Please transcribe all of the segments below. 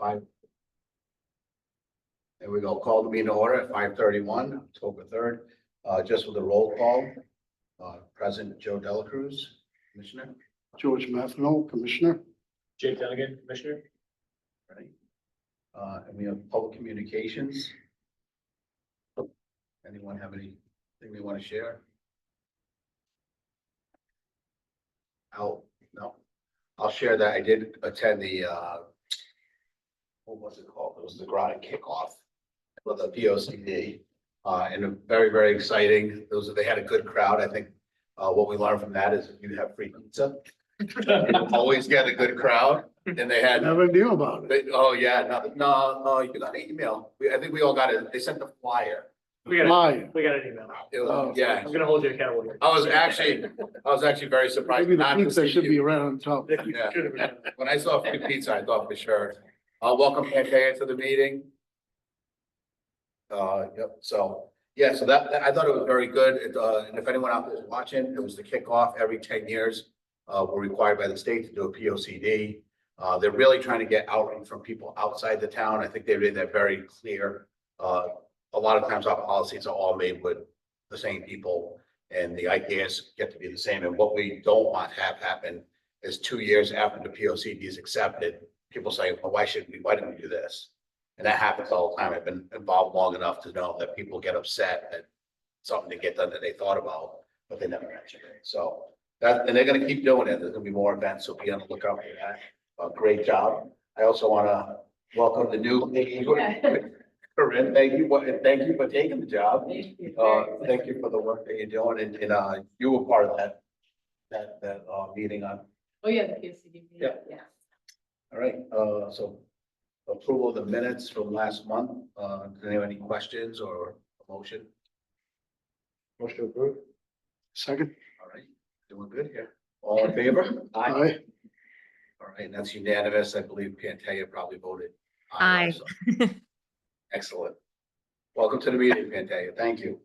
5. There we go. Call the meeting to order at 5:31, October 3rd. Just with a roll call. President Joe Delacruz, Commissioner. George Matheno, Commissioner. Jake Dunnigan, Commissioner. Right. And we have public communications. Anyone have anything they want to share? No. I'll share that. I did attend the, what was it called? It was the Groton kickoff for the POCD. And very, very exciting. They had a good crowd. I think, what we learned from that is if you have free pizza, you always get a good crowd. And they had, Never knew about it. oh yeah, no, you got an email. I think we all got it. They sent the flyer. We got Flyer. an email. It was, Oh. yeah. I'm gonna hold you accountable here. I was actually very surprised. Maybe the not to pizza see should you. be right on top. Yeah. When I saw free pizza, I thought for sure. Welcome Pantea to the meeting. Yep, so that I thought it was very good. And if anyone out there is watching, it was the kickoff every 10 years. We're required by the state to do a POCD. They're really trying to get outreach from people outside the town. I think they made that very clear. A lot of times our policies are all made with the same people and the ideas get to be the same. And what we don't want to have happen is 2 years after the POCD is accepted, people say, well, why didn't we do this? And that happens all the time. I've been involved long enough to know that people get upset that something to get done that they thought about, but they never mentioned it. So and they're gonna keep doing it. There's gonna be more events, so be on the lookout for that. Great job. I also wanna welcome the new Corinne, thank you for taking the job. Thank you for the work that you're doing, and you were part of that meeting on. Oh, yeah, the PSCD. Yeah. All right, so approval of the minutes from last month. Do they have any questions or a motion? Motion approved. Second. All right, doing good here. All in favor? Aye. All right, and that's unanimous. I believe Pantea probably voted. Aye. Also. Excellent. Welcome to the meeting, Pantea. Thank you.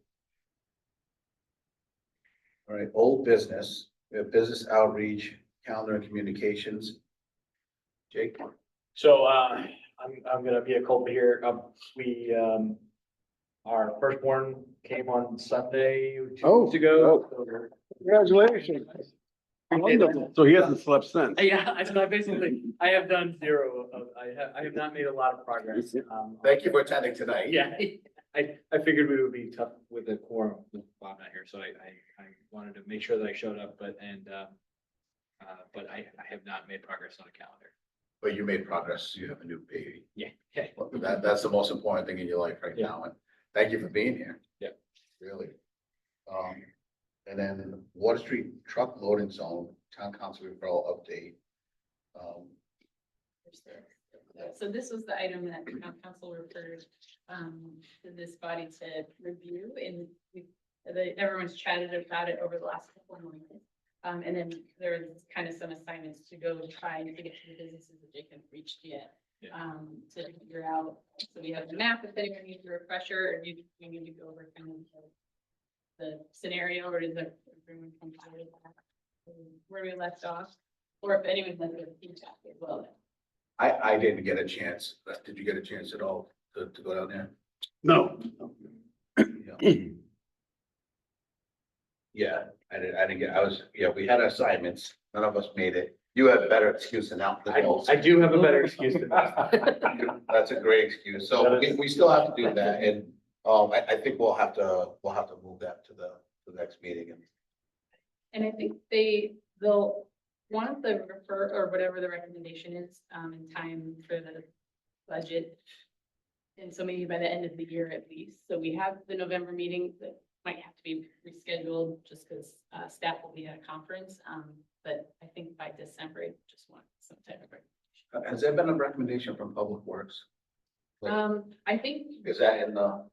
All right, old business. We have business outreach, calendar and communications. Jake? So, I'm gonna be a culprit here. Our firstborn came on Sunday, 2 Oh, weeks ago. Congratulations. Wonderful. So he hasn't slept since. Yeah, I have done zero of, I have not made a lot of progress. Thank you for attending tonight. Yeah, I figured we would be tough with the quorum with Bob not here, so I wanted to make sure that I showed up, but I have not made progress on a calendar. But you made progress. You have a new baby. Yeah. Well, that's the most important thing in your life right now. And thank you for being here. Yeah. Really. And then Water Street truck loading zone, town council referral update. So this was the item that the town council referred to this body to review, and everyone's chatted about it over the last couple of months. And then there's kind of some assignments to go try to get to the businesses that they haven't reached yet. To figure out, so we have the map, if anyone needs a refresher, or you need to go over kind of the scenario, or does everyone come forward with that, where we left off, or if anyone has a feedback as well. I didn't get a chance. Did you get a chance at all to go down there? No. Yeah, I didn't get, we had assignments. None of us made it. You have a better excuse than that. I do have a better excuse than that. That's a great excuse. So we still have to do that. And I think we'll have to move that to the next meeting. And I think they'll want the refer, or whatever the recommendation is, in time for the budget. And so maybe by the end of the year at least. So we have the November meeting that might have to be rescheduled just because staff will be at a conference. But I think by December, I just want some type of recommendation. Has there been a recommendation from Public Works? I think, Is that in the,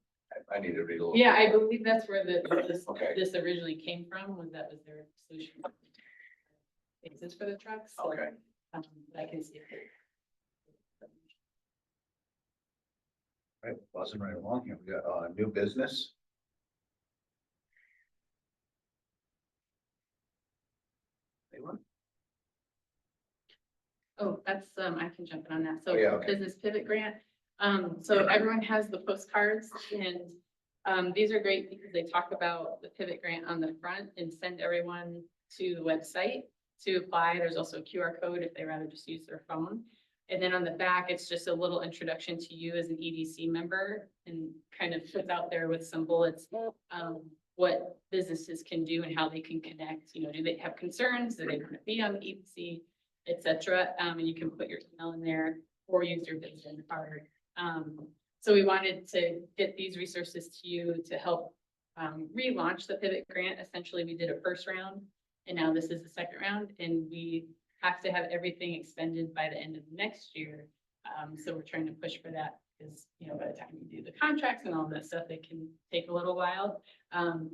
I need to read a little. yeah, I believe that's where this Okay. originally came from, was their solution. Basis for the trucks. So, Okay. I can see it. Right, buzzing right along here. We got new business. Anyone? Oh, that's, I can jump in on that. So Oh, yeah, okay. business pivot grant. So everyone has the postcards and these are great because they talk about the pivot grant on the front and send everyone to the website to apply. There's also a QR code if they rather just use their phone. And then on the back, it's just a little introduction to you as an EDC member and kind of puts out there with some bullets, what businesses can do and how they can connect. You know, do they have concerns? Do they want to be on the EDC, et cetera? And you can put your email in there or use your business card. So we wanted to get these resources to you to help relaunch the pivot grant. Essentially, we did a first round and now this is the second round and we have to have everything expended by the end of next year. So we're trying to push for that because, you know, by the time you do the contracts and all that stuff, it can take a little while.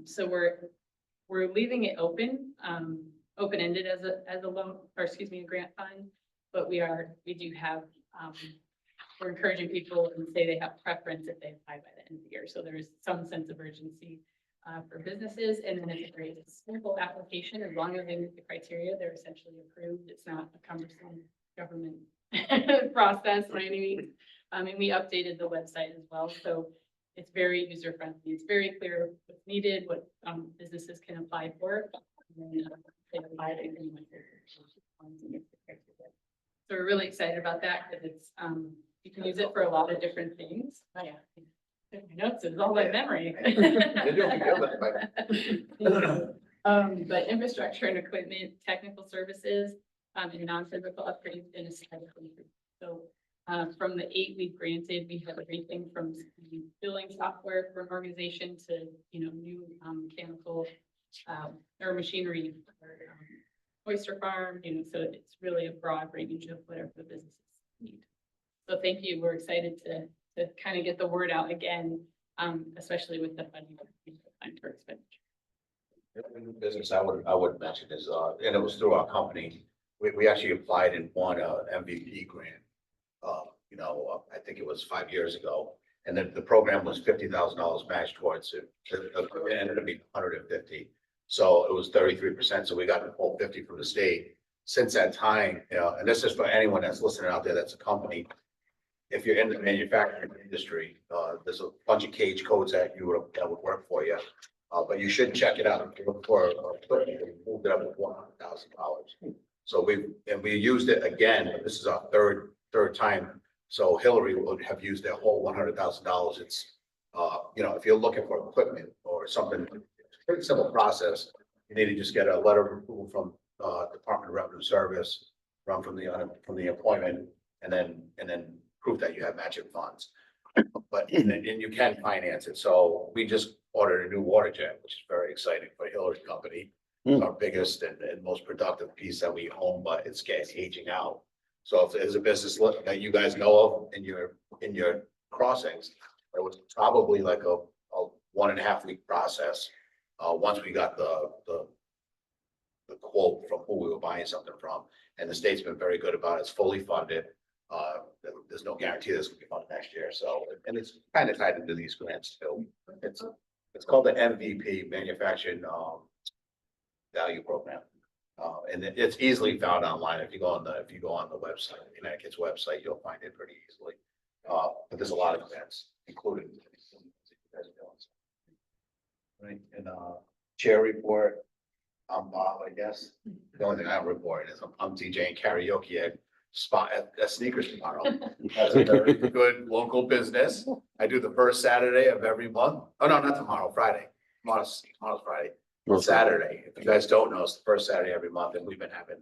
So we're leaving it open, open-ended as a loan, or excuse me, a grant fund. But we do have, we're encouraging people and say they have preference if they apply by the end of the year. So there is some sense of urgency for businesses, and then it's a very simple application. As long as they meet the criteria, they're essentially approved. It's not a cumbersome government process by any means. And we updated the website as well, so it's very user friendly. It's very clear what's needed, what businesses can apply for. And then they apply it and so we're really excited about that because it's you can use it for a lot of different things. Oh yeah. My notes is all by memory. But infrastructure and equipment, technical services, and non-physical upgrades and aesthetic improvement. So from the 8 we've granted, we have everything from billing software for an organization to, you know, new mechanical or machinery or oyster farm, you know, so it's really a broad range of whatever the businesses need. So thank you. We're excited to kind of get the word out again, especially with the funding for expenditure. The new business I would mention is, and it was through our company, we actually applied and won a MVP grant. You know, I think it was 5 years ago, and then the program was $50,000 matched towards it. It ended up being 150, so it was 33%. So we got the full 50 from the state. Since that time, you know, and this is for anyone that's listening out there that's a company. If you're in the manufacturing industry, there's a bunch of cage codes that would work for you. But you should check it out. If you look for equipment, we moved it up with $100,000. So we used it again, but this is our third time. So Hillary would have used their whole $100,000. It's you know, if you're looking for equipment or something, it's a pretty simple process. You need to just get a letter of approval from Department of Revenue Service, from the employment, and then proof that you have matching funds. But and you can finance it. So we just ordered a new water jet, which is very exciting for Hillary's company. It's our biggest and most productive piece that we own, but it's aging out. So if there's a business that you guys know of in your crossings, it was probably like a 1.5 week process. Once we got the quote from who we were buying something from, and the state's been very good about it. It's fully funded. There's no guarantee this will be funded next year. So, and it's kind of tied into these grants too. It's called the MVP, Manufacturing Value Program. And it's easily found online. If you go on the website, Connecticut's website, you'll find it pretty easily. But there's a lot of events, including right. And chair report. I'm Bob, I guess. The only thing I'm reporting is I'm DJing karaoke at spot at Sneakers tomorrow. That's a very good local business. I do the first Saturday of every month. Oh no, not tomorrow, Friday. Tomorrow's Friday. Saturday. If you guys don't know, it's the first Saturday every month, and we've been having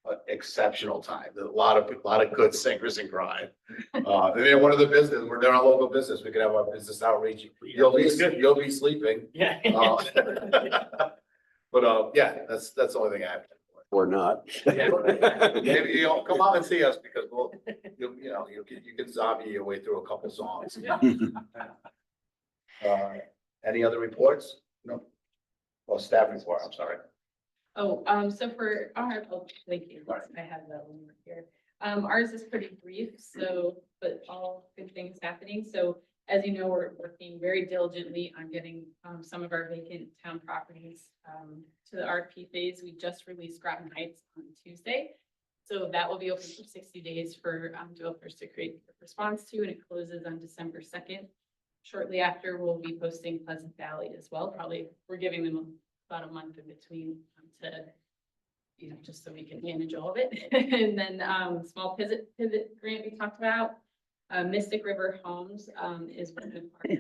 an exceptional time. There's a lot of good singers in Groton. And then one of the business, we're doing a local business. We could have our business outreach. You'll be sleeping. Yeah. But yeah, that's the only thing I have. Or not. Maybe you'll come out and see us because you can zombie your way through a couple songs. Any other reports? No. Well, staff report, I'm sorry. Oh, so for our, thank you. I have that one right here. Ours is pretty brief, so, but all good things happening. So as you know, we're working very diligently on getting some of our vacant town properties to the RFP phase. We just released Groton Heights on Tuesday. So that will be open for 60 days for developers to create a response to, and it closes on December 2nd. Shortly after, we'll be posting Pleasant Valley as well. Probably we're giving them about a month in between to, just so we can manage all of it. And then small pivot grant we talked about. Mystic River Homes is one of our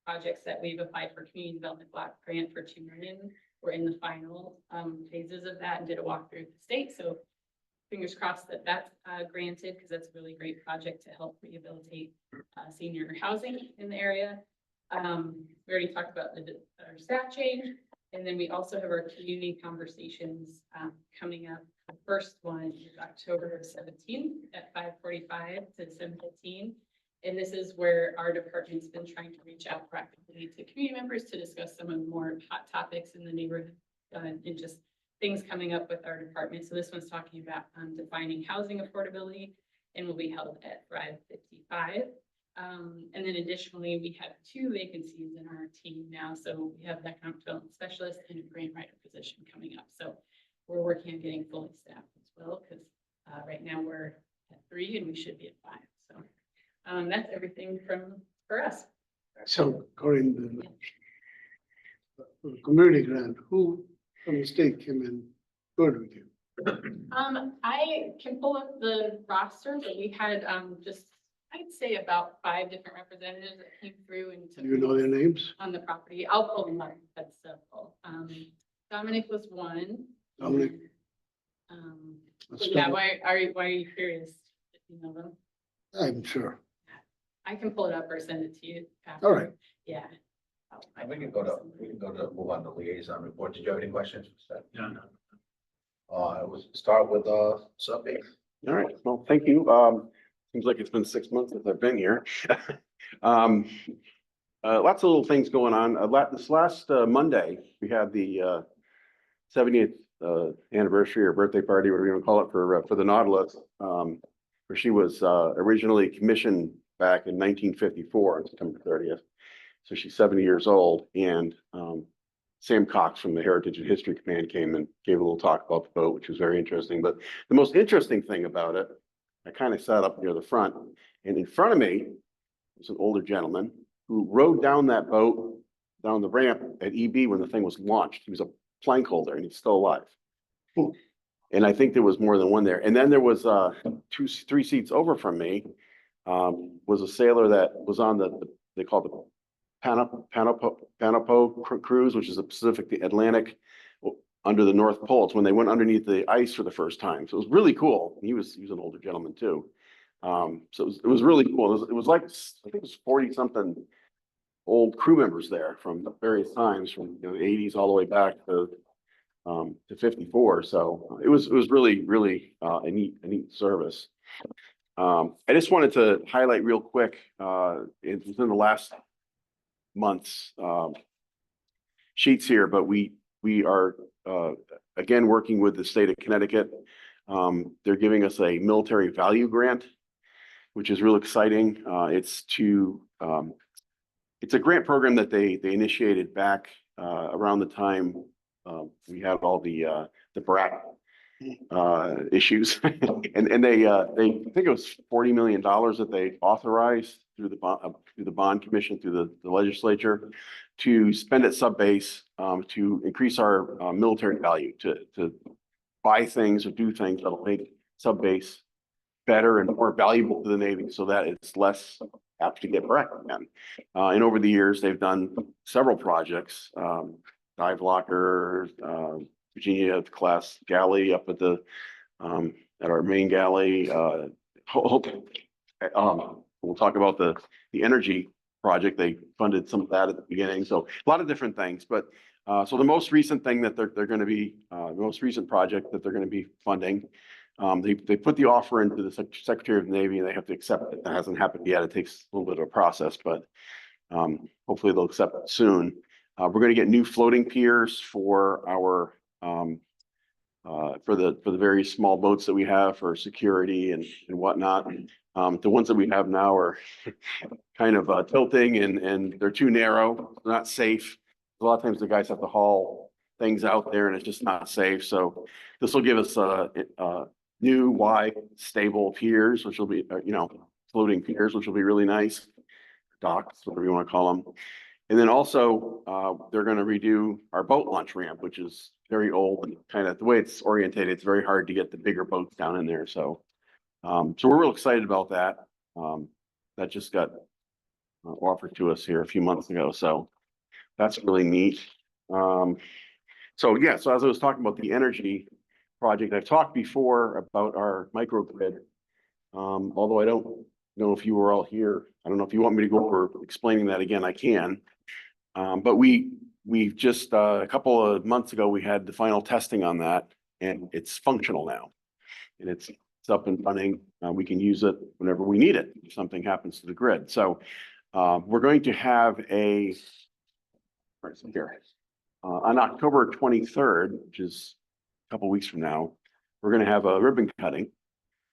projects that we've applied for community development block grant for 2 million. We're in the final phases of that and did a walkthrough with the state. So fingers crossed that that's granted, because that's a really great project to help rehabilitate senior housing in the area. We already talked about our staff change. And then we also have our community conversations coming up. The first one is October 17th at 5:45 to 7:15. And this is where our department's been trying to reach out practically to community members to discuss some of the more hot topics in the neighborhood and just things coming up with our department. So this one's talking about defining housing affordability and will be held at 5:55. And then additionally, we have 2 vacancies in our team now. So we have an economic development specialist and a grant writer position coming up. So we're working on getting fully staffed as well, because right now we're at 3 and we should be at 5. So that's everything for us. So according to the community grant, who from the state came in good with you? I can pull up the roster, but we had just, I'd say about 5 different representatives that came through and took Do you know their names? on the property. I'll pull them up. That's full. Dominic was one. Dominic. Yeah, why are you curious if you know them? I'm sure. I can pull it up or send it to you. All right. Yeah. We can move on to liaison report. Did you have any questions? No. It was start with sub-A. All right. Well, thank you. Seems like it's been 6 months since I've been here. Lots of little things going on. This last Monday, we had the 70th anniversary or birthday party, whatever you want to call it, for the Nautilus, where she was originally commissioned back in 1954 on September 30th. So she's 70 years old, and Sam Cox from the Heritage and History Command came and gave a little talk about the boat, which was very interesting. But the most interesting thing about it, I kind of sat up near the front, and in front of me was an older gentleman who rode down that boat, down the ramp at EB when the thing was launched. He was a plank holder, and he's still alive. And I think there was more than one there. And then there was 3 seats over from me was a sailor that was on they call it the Panapo cruise, which is the Pacific, the Atlantic, under the North Pole. It's when they went underneath the ice for the first time. So it was really cool. He was an older gentleman too. So it was really cool. It was like, I think it was 40 something old crew members there from various times, from the 80s all the way back to 54. So it was really, really a neat service. I just wanted to highlight real quick, within the last month's sheets here, but we are again working with the state of Connecticut. They're giving us a military value grant, which is real exciting. It's a grant program that they initiated back around the time we had all the BRAC issues, and they I think it was $40 million that they authorized through the bond commission, through the legislature, to spend at sub-base to increase our military value, to buy things or do things that'll make sub-base better and more valuable to the Navy, so that it's less apt to get BRAC again. And over the years, they've done several projects, dive locker, Virginia class galley up at at our main galley. We'll talk about the energy project. They funded some of that at the beginning. So a lot of different things, but so the most recent thing that they're going to be, the most recent project that they're going to be funding, they put the offer into the Secretary of the Navy, and they have to accept it. That hasn't happened yet. It takes a little bit of a process, but hopefully they'll accept it soon. We're going to get new floating piers for our for the various small boats that we have for security and whatnot. The ones that we have now are kind of tilting, and they're too narrow, they're not safe. A lot of times the guys have to haul things out there, and it's just not safe. So this will give us new wide stable piers, which will be, floating piers, which will be really nice. Docks, whatever you want to call them. And then also, they're going to redo our boat launch ramp, which is very old and kind of the way it's orientated. It's very hard to get the bigger boats down in there. So, so we're real excited about that. That just got offered to us here a few months ago. So that's really neat. So yeah, so as I was talking about the energy project, I've talked before about our microgrid. Although I don't know if you were all here. I don't know if you want me to go over explaining that again, I can. But we've just, a couple of months ago, we had the final testing on that and it's functional now. And it's up and running. We can use it whenever we need it, if something happens to the grid. So we're going to have on October 23rd, which is a couple weeks from now, we're going to have a ribbon cutting.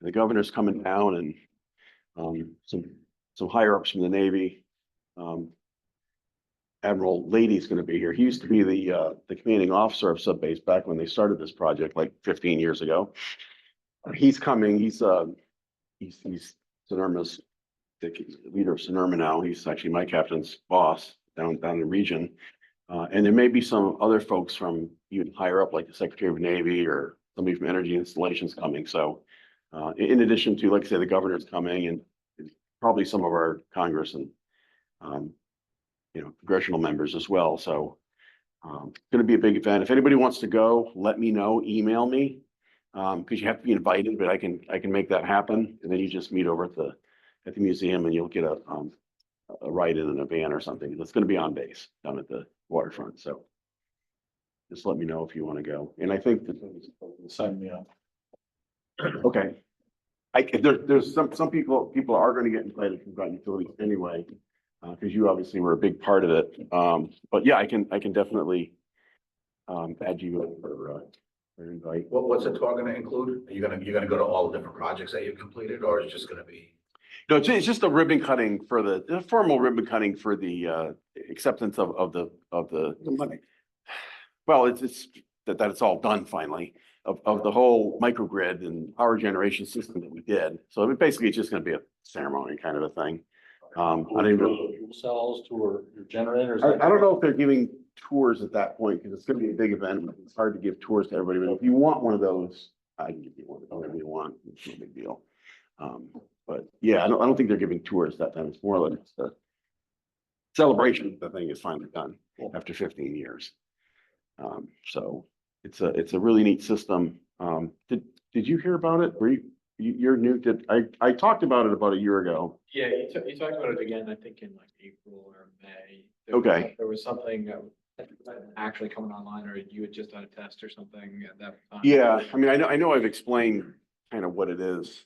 The governor's coming down and some higher ups from the Navy. Admiral Lady's going to be here. He used to be the commanding officer of subbase back when they started this project like 15 years ago. He's coming. He's Sonorma's the leader of Sonorma now. He's actually my captain's boss down in the region. And there may be some other folks from even higher up, like the Secretary of Navy or somebody from Energy Installations coming. So in addition to, like I say, the governor's coming and probably some of our Congress and congressional members as well. So it's going to be a big event. If anybody wants to go, let me know, email me, because you have to be invited, but I can make that happen. And then you just meet over at the museum and you'll get a ride in a van or something. That's going to be on base down at the waterfront. So just let me know if you want to go. And I think that Sign me up. okay. There's some people are going to get invited from Groton Utilities anyway, because you obviously were a big part of it. But yeah, I can definitely add you for invite. What's the tour gonna include? Are you're gonna go to all the different projects that you've completed, or is it just gonna be? No, it's just a ribbon cutting for the formal ribbon cutting for the acceptance of the money. well, it's that it's all done finally of the whole microgrid and power generation system that we did. So basically it's just going to be a ceremony kind of a thing. I didn't really, Fuel cells to your generators. I don't know if they're giving tours at that point because it's going to be a big event. It's hard to give tours to everybody, but if you want one of those, I can give you one, whatever you want. It's no big deal. But yeah, I don't think they're giving tours that time. It's more like a celebration. The thing is finally done after 15 years. So it's a really neat system. Did you hear about it? You're new? I talked about it about a year ago. Yeah, you talked about it again, I think in like April or May. Okay. There was something actually coming online, or you had just done a test or something at that time. Yeah, I mean, I know I've explained kind of what it is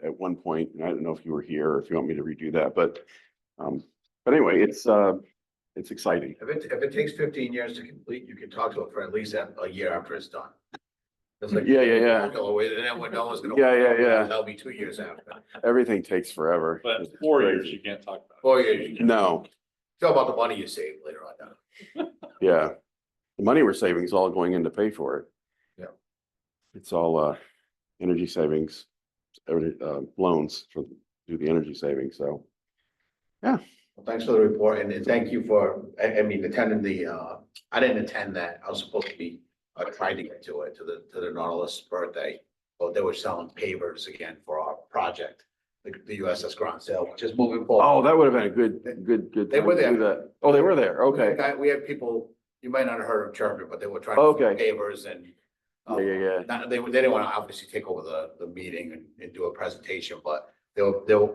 at one point. And I don't know if you were here or if you want me to redo that, but anyway, it's exciting. If it takes 15 years to complete, you can talk to it for at least a year after it's done. It's like, Yeah. And then when no one's gonna. Yeah. That'll be 2 years after. Everything takes forever. But It's 4 years, crazy. you can't talk about it. 4 years. you can- No, It's all about the money you save later on down. yeah. The money we're saving is all going in to pay for it. Yeah. It's all energy savings, loans to do the energy savings. So, Well, thanks for the report and thank you for, I mean, attending I didn't attend that. I was supposed to be, trying to get to it, to the Nautilus birthday. But they were selling pavers again for our project, the USS Groton sale, just moving forward. oh, that would have been a good. They were time to do there. that. Oh, they were there. Okay. We had people, you might not have heard of chirping, but they were trying to Okay. sell pavers and. Yeah. They didn't want to obviously take over the meeting and do a presentation, but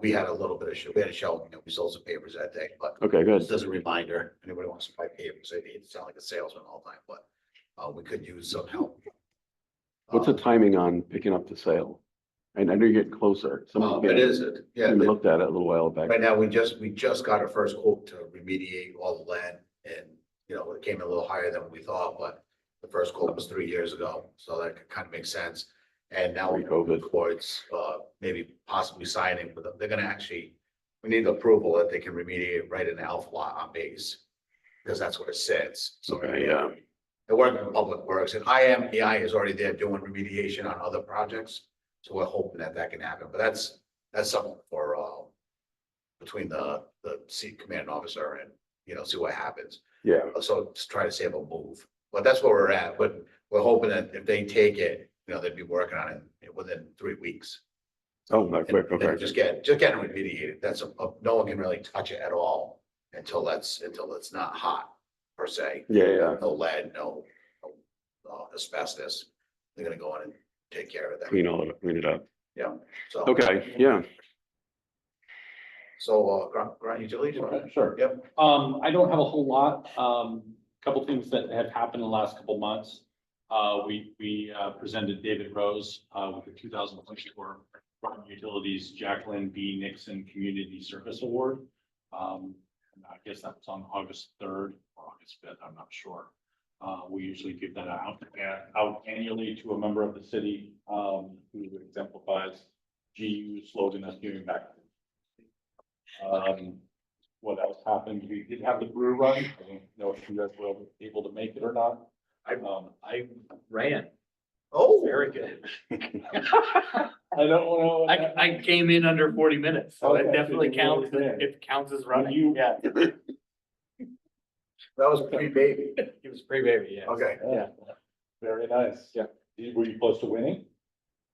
we had a little bit of show. We had a show, we sold some papers that day, but Okay, good. just as a reminder, anybody wants to buy papers, I hate to sound like a salesman all the time, but we could use some help. What's the timing on picking up the sale? And I know you're getting closer. It is, yeah. We looked at it a little while back. Right now, we just got our first quote to remediate all the lead and, it came in a little higher than we thought, but the first quote was 3 years ago, so that kind of makes sense. And now we're moving towards, maybe possibly signing, but they're gonna we need approval that they can remediate right in the alpha lot on base. Because that's where it sits, so. Okay, yeah. They're working with Public Works and IMEI is already there doing remediation on other projects. So we're hoping that that can happen, but that's something for, between the seat command officer and, see what happens. Yeah. So just try to save a move, but that's where we're at, but we're hoping that if they take it, they'd be working on it within 3 weeks. Oh, not quick, And okay. just getting remediated. That's no one can really touch it at all until it's not hot per se. Yeah. No lead, no asbestos. They're gonna go in and take care of that. Clean it up. Yeah, so. Okay, yeah. So, Groton Utilities. Sure. Yep. I don't have a whole lot. Couple things that have happened in the last couple months. We presented David Rose, with the 2024 Groton Utilities Jacqueline B. Nixon Community Service Award. And I guess that was on August 3rd or August 5th, I'm not sure. We usually give that out annually to a member of the city, who exemplifies GU slogan that's giving back. What else happened? We did have the brew run. I don't know if you guys were able to make it or not. I ran. Oh, Very good. I don't know. I came in under 40 minutes, so Okay, it definitely so you counts, were there. it counts as When running, you- yeah. that was pre-baby. It was pretty baby, yeah. Okay. Yeah, very nice. Yeah. Were you close to winning?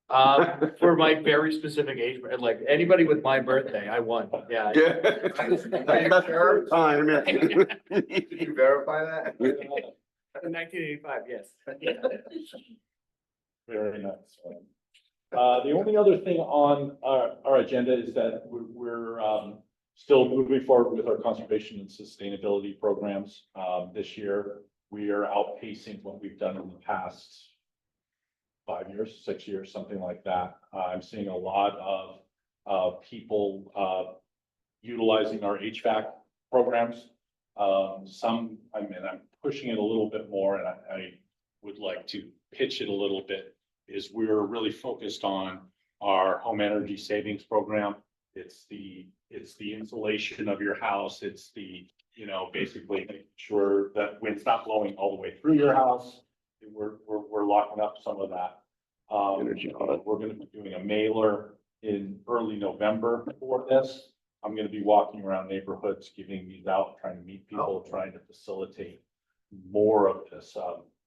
For my very specific age, like anybody with my birthday, I won, yeah. Yeah. That's the third time, yeah. Did you verify that? In 1985, yes. Very nice. The only other thing on our agenda is that we're still moving forward with our conservation and sustainability programs. This year, we are outpacing what we've done in the past 5 years, 6 years, something like that. I'm seeing a lot of people utilizing our HVAC programs. I'm pushing it a little bit more, and I would like to pitch it a little bit, is we're really focused on our home energy savings program. It's the insulation of your house. It's basically making sure that wind's not blowing all the way through your house. We're locking up some of that. Energy audit. We're gonna be doing a mailer in early November for this. I'm gonna be walking around neighborhoods, giving these out, trying to meet people, trying to facilitate more of this.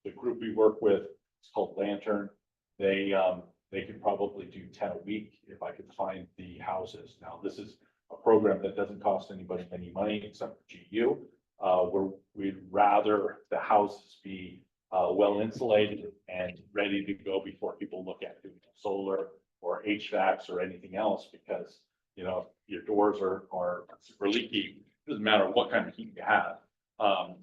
The group we work with, it's called Lantern. They could probably do 10 a week if I could find the houses. Now, this is a program that doesn't cost anybody any money except for GU. We'd rather the houses be well insulated and ready to go before people look at doing solar or HVACs or anything else, because your doors are super leaky. Doesn't matter what kind of heat you have.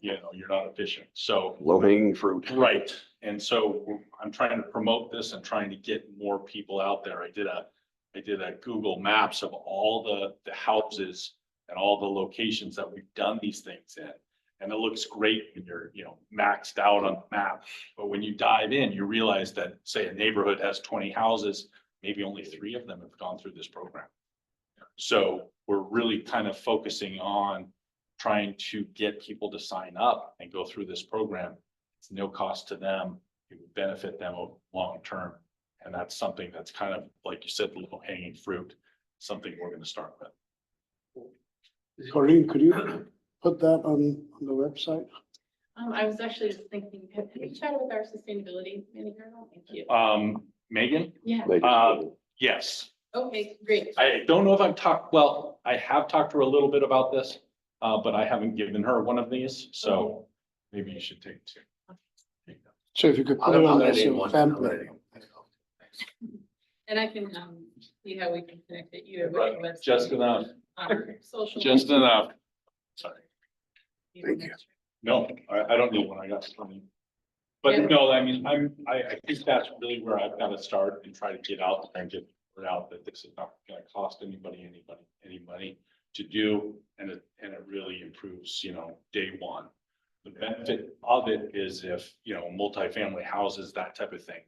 You're not efficient. So Low hanging fruit. right. And so I'm trying to promote this and trying to get more people out there. I did a Google Maps of all the houses and all the locations that we've done these things in. And it looks great when you're, maxed out on the map. But when you dive in, you realize that, say, a neighborhood has 20 houses, maybe only 3 of them have gone through this program. So we're really kind of focusing on trying to get people to sign up and go through this program. It's no cost to them. It would benefit them long term. And that's something that's kind of, like you said, low hanging fruit, something we're going to start with. Corrine, could you put that on the website? I was actually just thinking, have you chatted with our sustainability manager? Thank you. Megan? Yeah, Yes. okay, great. I don't know if I have talked to her a little bit about this, but I haven't given her one of these, so maybe you should take 2. So if you could I'm put it on gonna as need a one. I'm gonna pamphlet. need one. And I can, see how we can connect it. You have a Right, website, just enough, social. just enough. Sorry. Thank you. No, I don't need one. I got plenty. But Yeah. no, I mean, I think that's really where I've got to start and try to get out and get it out that this is not going to cost anybody any money to do. And it really improves, day one. The benefit of it is if, multifamily houses, that type of thing,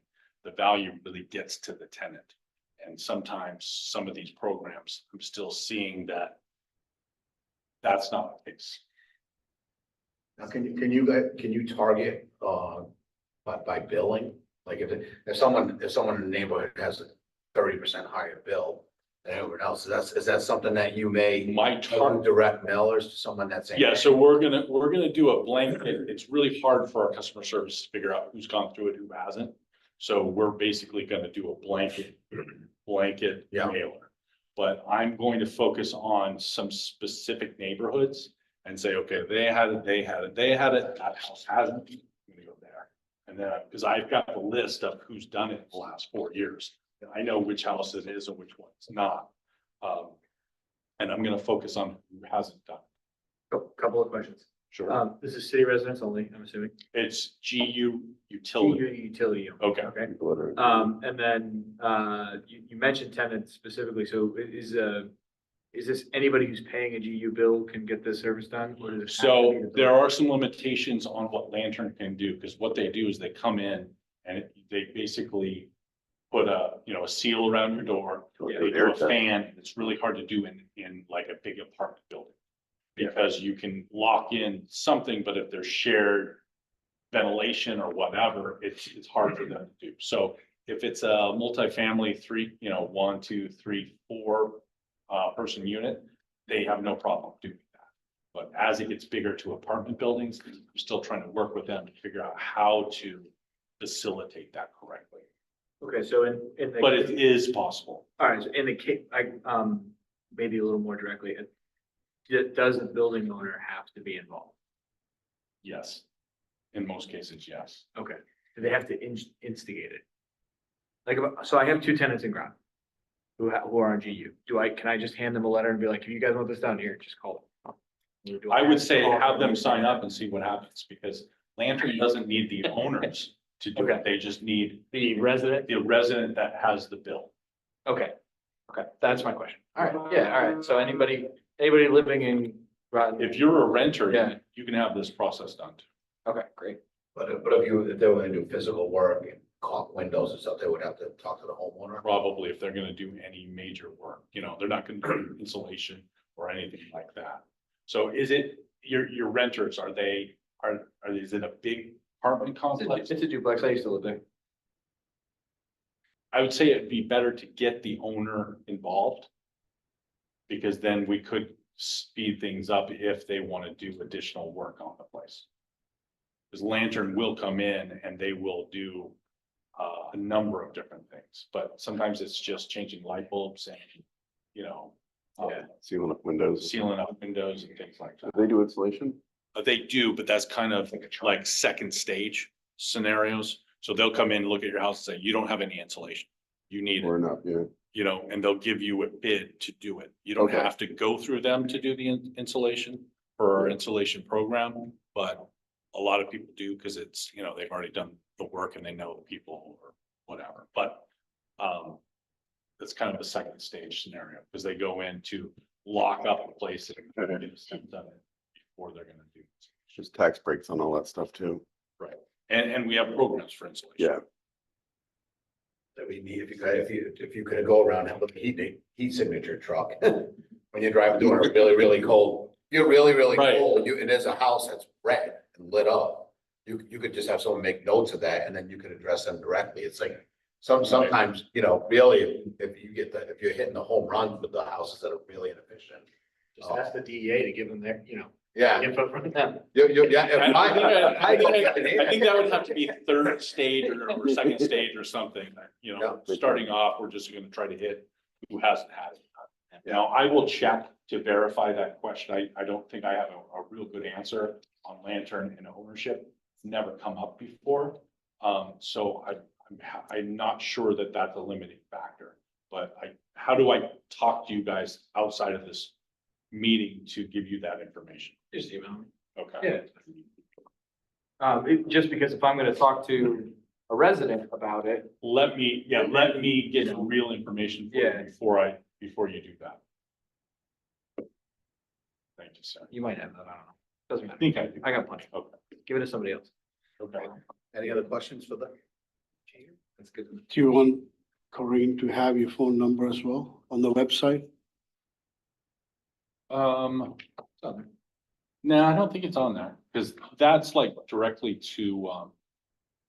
the value really gets to the tenant. And sometimes some of these programs, I'm still seeing that that's not the case. Now, can you target, by billing? Like if someone in the neighborhood has 30% higher bill than everyone else. Is that something that you may My target. direct mailers to someone that's saying? Yeah, so we're gonna do a blanket. It's really hard for our customer service to figure out who's gone through it, who hasn't. So we're basically gonna do a blanket Yeah. mailer. But I'm going to focus on some specific neighborhoods and say, okay, they had it, that house hasn't, I'm gonna go there. And then, because I've got the list of who's done it in the last 4 years. I know which house it is and which one it's not. And I'm gonna focus on who hasn't done. Couple of questions. Sure. This is city residents only, I'm assuming. It's GU utility. Utility. Okay. Okay. People that are- And then, you mentioned tenants specifically, so is this anybody who's paying a GU bill can get this service done? Or does it have to be So the there building? are some limitations on what Lantern can do, because what they do is they come in and they basically put a seal around your door. Yeah. They do a fan, and it's really hard to do in like a big apartment building. Because you can lock in something, but if there's shared ventilation or whatever, it's hard for them to do. So if it's a multifamily 1, 2, 3, 4 person unit, they have no problem doing that. But as it gets bigger to apartment buildings, we're still trying to work with them to figure out how to facilitate that correctly. Okay, so in the. But it is possible. All right, so in the case, maybe a little more directly, does the building owner have to be involved? Yes. In most cases, yes. Okay, do they have to instigate it? Like, so I have 2 tenants in Groton who are on GU. Can I just hand them a letter and be like, if you guys want this down here, just call them? Or do I have would to say call have them sign up and see what happens, because Lantern doesn't need the owners to do Okay. it. They just need The resident? the resident that has the bill. Okay, that's my question. All right, yeah, all right, so anybody living in Groton? If you're a renter, Yeah. you can have this process done too. Okay, great. But if they were gonna do physical work and caulk windows and stuff, they would have to talk to the homeowner. Probably if they're gonna do any major work, they're not gonna do insulation or anything like that. So is it, your renters, is it a big apartment complex? It's a duplex, I used to live there. I would say it'd be better to get the owner involved. Because then we could speed things up if they want to do additional work on the place. Because Lantern will come in and they will do a number of different things, but sometimes it's just changing light bulbs and, Sealing up windows. sealing up windows and things like that. Do they do insulation? They do, but that's kind of like second stage scenarios. So they'll come in, look at your house and say, you don't have any insulation. You need Or it, not, yeah. and they'll give you a bid to do it. You don't Okay. have to go through them to do the insulation for our insulation program, but a lot of people do because it's, they've already done the work and they know the people or whatever, but that's kind of a second stage scenario because they go in to lock up the place and get stuff done before they're gonna do. Just tax breaks on all that stuff too. Right, and we have programs for insulation. Yeah. That we need, if you could go around and have a heat signature truck. When you're driving through a really, really cold, you're really, really Right. cold, and there's a house that's red and lit up. You could just have someone make notes of that and then you could address them directly. It's like, sometimes, really, if you're hitting the home run with the houses that are really inefficient. Just ask the DEA to give them their, Yeah. input from them. Yeah. I think that would have to be third stage or second stage or something, Yeah. starting off, we're just gonna try to hit who hasn't had it. Now, I will check to verify that question. I don't think I have a real good answer on Lantern and ownership. It's never come up before. So I'm not sure that that's a limiting factor, but how do I talk to you guys outside of this meeting to give you that information? Just email me. Okay. Yeah. Just because if I'm gonna talk to a resident about it, Let me get some real information for you Yeah. before you do that. Thank you, sir. you might have that, I don't know. Doesn't I matter. think I do. I got plenty. Okay, Give it to somebody else. okay. Any other questions for the? That's good. Do you want Corinne to have your phone number as well on the website? No, I don't think it's on there, because that's like directly to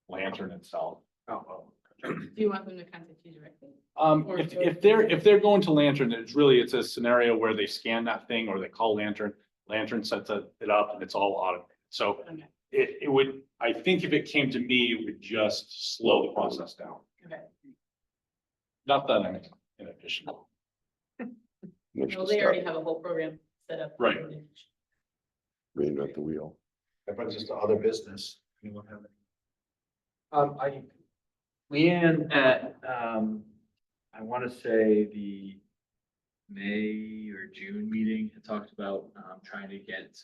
Lantern itself. Oh, Do you want them to contact you directly? If they're going to Lantern, it's a scenario where they scan that thing or they call Lantern, Lantern sets it up and it's all automated. So Okay. it would, I think if it came to me, it would just slow the process down. Okay. Not that I'm inefficient. Well, they already have a whole program set up. Right. Reinvent the wheel. That brings us to other business. Anyone have any? Leanne at, I want to say the May or June meeting had talked about, trying to get,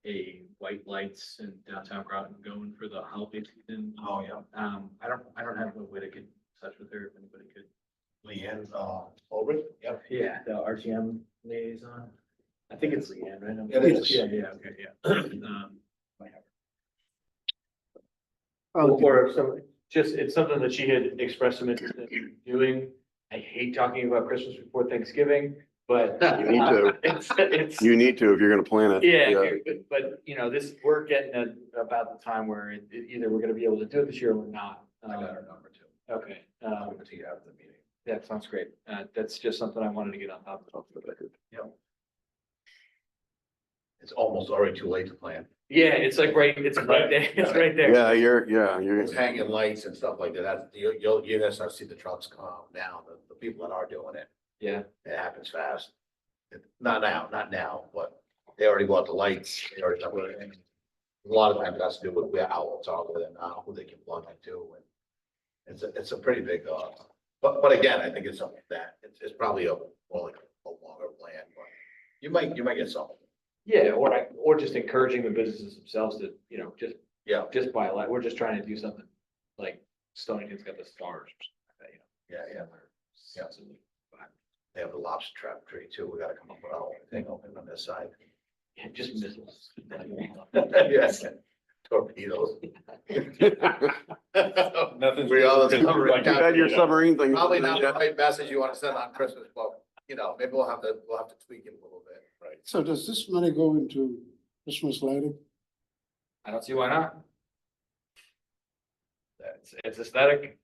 a white lights in downtown Groton going for the holiday season. Oh, yeah. I don't have a way to get in touch with her if anybody could. Leanne, Ulrich? Yep. Yeah, the RTM liaison. I think it's Leanne, right? It is. Yeah, okay, yeah. I'll give- Or some, just, it's something that she had expressed some interest in doing. I hate talking about Christmas before Thanksgiving, but. You need to. It's, You need to if you're gonna plan it. yeah, but you know, we're getting at about the time where either we're gonna be able to do it this year or we're not. I got her number too. Okay, I'll give it to you after the meeting. that sounds great. That's just something I wanted to get on top of. Off the record. It's almost already too late to plan. Yeah, it's like it's right there, it's right there. Yeah, you're. It's hanging lights and stuff like that. That's, you're gonna start to see the trucks come now, the people that are doing it. Yeah, It happens fast. Not now, but they already bought the lights. They already done everything. A lot of times it has to do with where outlets are with it now, who they can plug into, and it's a pretty big, but again, I think it's something that, it's probably more like a longer plan, but you might get something. yeah, or just encouraging the businesses themselves to, you know, Yeah, just buy a light. We're just trying to do something like Stonington's got the stars or something like that, you know. yeah. Sensibly. They have the lobster trap tree too. We gotta come up with our own thing open on this side. Yeah, just missiles. Yes, torpedoes. Nothing. We all- You had your submarine thing. Probably not the right message you want to send on Christmas, but, you know, maybe we'll have to tweak it a little bit. Right. So does this money go into Christmas lighting? I don't see why not. It's aesthetic.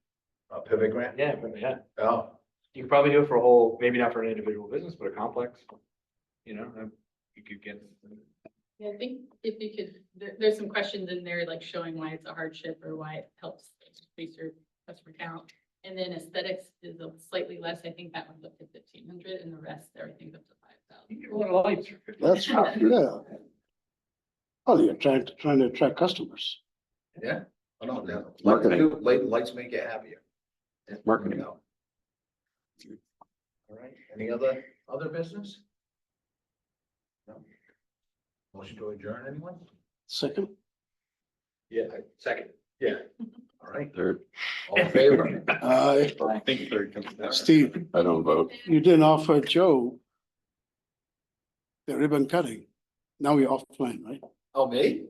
Pivot grant? Yeah, but yeah. Oh, You could probably do it for a whole, maybe not for an individual business, but a complex. You know, you could get. Yeah, I think if you could, there's some questions in there like showing why it's a hardship or why it helps increase your customer count. And then aesthetics is slightly less. I think that one's up to 1,500 and the rest, everything's up to 5,000. A lot of lights. That's, yeah. Oh, you're trying to attract customers. yeah. Oh, no, yeah. Marketing. Lights make you happier. Marketing. All right, any other business? No. Motion to adjourn, anyone? Second, Yeah, second. Yeah. All right, Third, all in favor? I think third comes down. Steve, I don't vote. you didn't offer Joe the ribbon cutting. Now we're offline, right? Oh, me?